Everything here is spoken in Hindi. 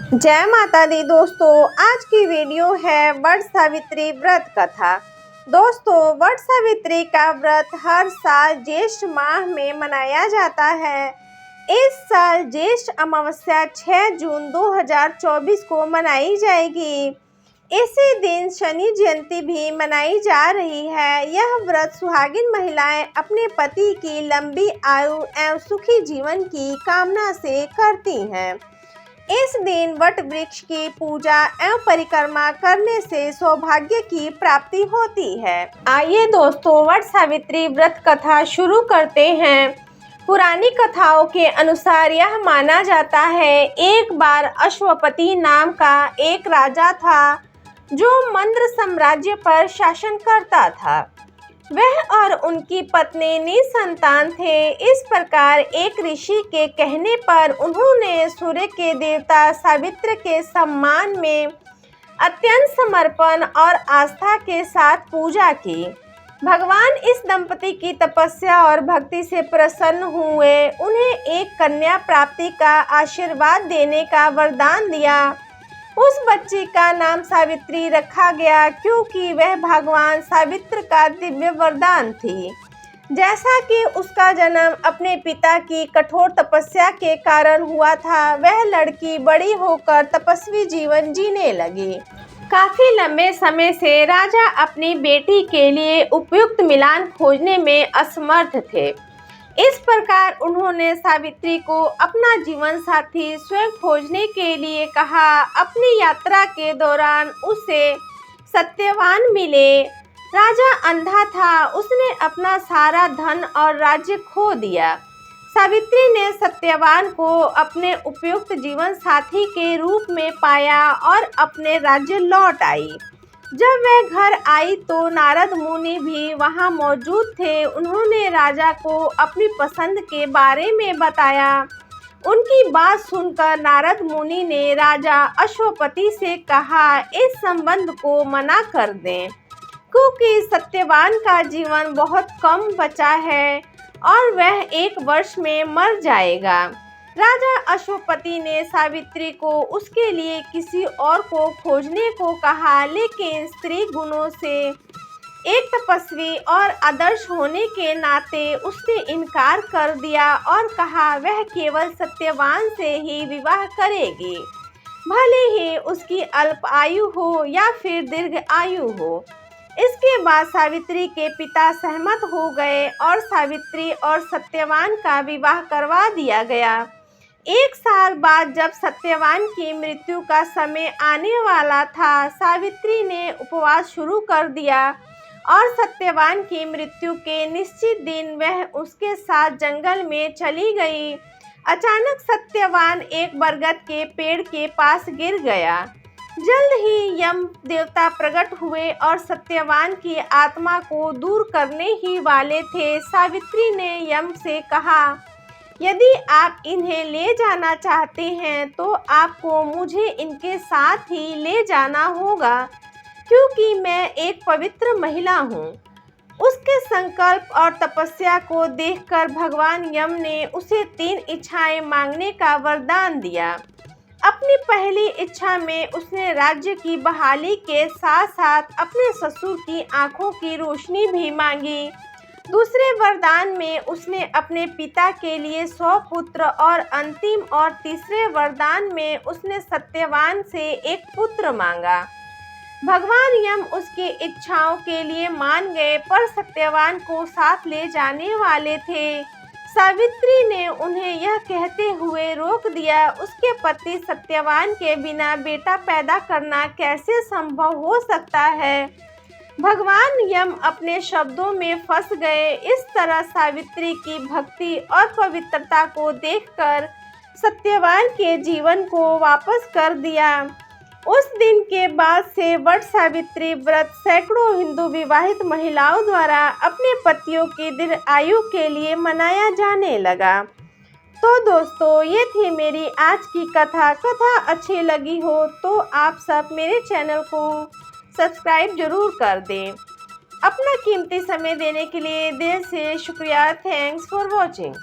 जय माता दी दोस्तों, आज की वीडियो है वट सावित्री व्रत कथा। दोस्तों, वट सावित्री का व्रत हर साल ज्येष्ठ माह में मनाया जाता है। इस साल ज्येष्ठ अमावस्या 6 जून 2024 को मनाई जाएगी। इसी दिन शनि जयंती भी मनाई जा रही है। यह व्रत सुहागिन महिलाएं अपने पति की लंबी आयु एवं सुखी जीवन की कामना से करती हैं। इस दिन वट वृक्ष की पूजा एवं परिक्रमा करने से सौभाग्य की प्राप्ति होती है। आइए दोस्तों, वट सावित्री व्रत कथा शुरू करते हैं। पुरानी कथाओं के अनुसार यह माना जाता है, एक बार अश्वपति नाम का एक राजा था जो मंद्र साम्राज्य पर शासन करता था। वह और उनकी पत्नी निसंतान थे। इस प्रकार एक ऋषि के कहने पर उन्होंने सूर्य के देवता सावित्र के सम्मान में अत्यंत समर्पण और आस्था के साथ पूजा की। भगवान इस दंपति की तपस्या और भक्ति से प्रसन्न हुए। उन्हें एक कन्या प्राप्ति का आशीर्वाद देने का वरदान दिया। उस बच्ची का नाम सावित्री रखा गया क्योंकि वह भगवान सावित्र का दिव्य वरदान थी। जैसा कि उसका जन्म अपने पिता की कठोर तपस्या के कारण हुआ था, वह लड़की बड़ी होकर तपस्वी जीवन जीने लगी। काफी लंबे समय से राजा अपनी बेटी के लिए उपयुक्त मिलान खोजने में असमर्थ थे। इस प्रकार उन्होंने सावित्री को अपना जीवन साथी स्वयं खोजने के लिए कहा। अपनी यात्रा के दौरान उसे सत्यवान मिले। राजा अंधा था, उसने अपना सारा धन और राज्य खो दिया। सावित्री ने सत्यवान को अपने उपयुक्त जीवन साथी के रूप में पाया और अपने राज्य लौट आई। जब वह घर आई तो नारद मुनि भी वहां मौजूद थे। उन्होंने राजा को अपनी पसंद के बारे में बताया। उनकी बात सुनकर नारद मुनि ने राजा अश्वपति से कहा, इस संबंध को मना कर दें क्योंकि सत्यवान का जीवन बहुत कम बचा है और वह 1 वर्ष में मर जाएगा। राजा अश्वपति ने सावित्री को उसके लिए किसी और को खोजने को कहा, लेकिन स्त्री गुणों से एक तपस्वी और आदर्श होने के नाते उसने इनकार कर दिया और कहा वह केवल सत्यवान से ही विवाह करेगी, भले ही उसकी अल्प आयु हो या फिर दीर्घ आयु हो। इसके बाद सावित्री के पिता सहमत हो गए और सावित्री और सत्यवान का विवाह करवा दिया गया। 1 साल बाद जब सत्यवान की मृत्यु का समय आने वाला था, सावित्री ने उपवास शुरू कर दिया और सत्यवान की मृत्यु के निश्चित दिन वह उसके साथ जंगल में चली गई। अचानक सत्यवान एक बरगद के पेड़ के पास गिर गया। जल्द ही यम देवता प्रकट हुए और सत्यवान की आत्मा को दूर करने ही वाले थे। सावित्री ने यम से कहा, यदि आप इन्हें ले जाना चाहते हैं तो आपको मुझे इनके साथ ही ले जाना होगा क्योंकि मैं एक पवित्र महिला हूँ। उसके संकल्प और तपस्या को देखकर भगवान यम ने उसे 3 इच्छाएं मांगने का वरदान दिया। अपनी पहली इच्छा में उसने राज्य की बहाली के साथ साथ अपने ससुर की आंखों की रोशनी भी मांगी। दूसरे वरदान में उसने अपने पिता के लिए 100 पुत्र और अंतिम और तीसरे वरदान में उसने सत्यवान से एक पुत्र मांगा। भगवान यम उसकी इच्छाओं के लिए मान गए, पर सत्यवान को साथ ले जाने वाले थे। सावित्री ने उन्हें यह कहते हुए रोक दिया, उसके पति सत्यवान के बिना बेटा पैदा करना कैसे संभव हो सकता है। भगवान यम अपने शब्दों में फंस गए। इस तरह सावित्री की भक्ति और पवित्रता को देखकर सत्यवान के जीवन को वापस कर दिया। उस दिन के बाद से वट सावित्री व्रत सैकड़ों हिंदू विवाहित महिलाओं द्वारा अपने पतियों की दीर्घ आयु के लिए मनाया जाने लगा। तो दोस्तों, ये थी मेरी आज की कथा। कथा अच्छी लगी हो तो आप सब मेरे चैनल को सब्सक्राइब जरूर कर दें। अपना कीमती समय देने के लिए दिल से शुक्रिया। Thanks for watching.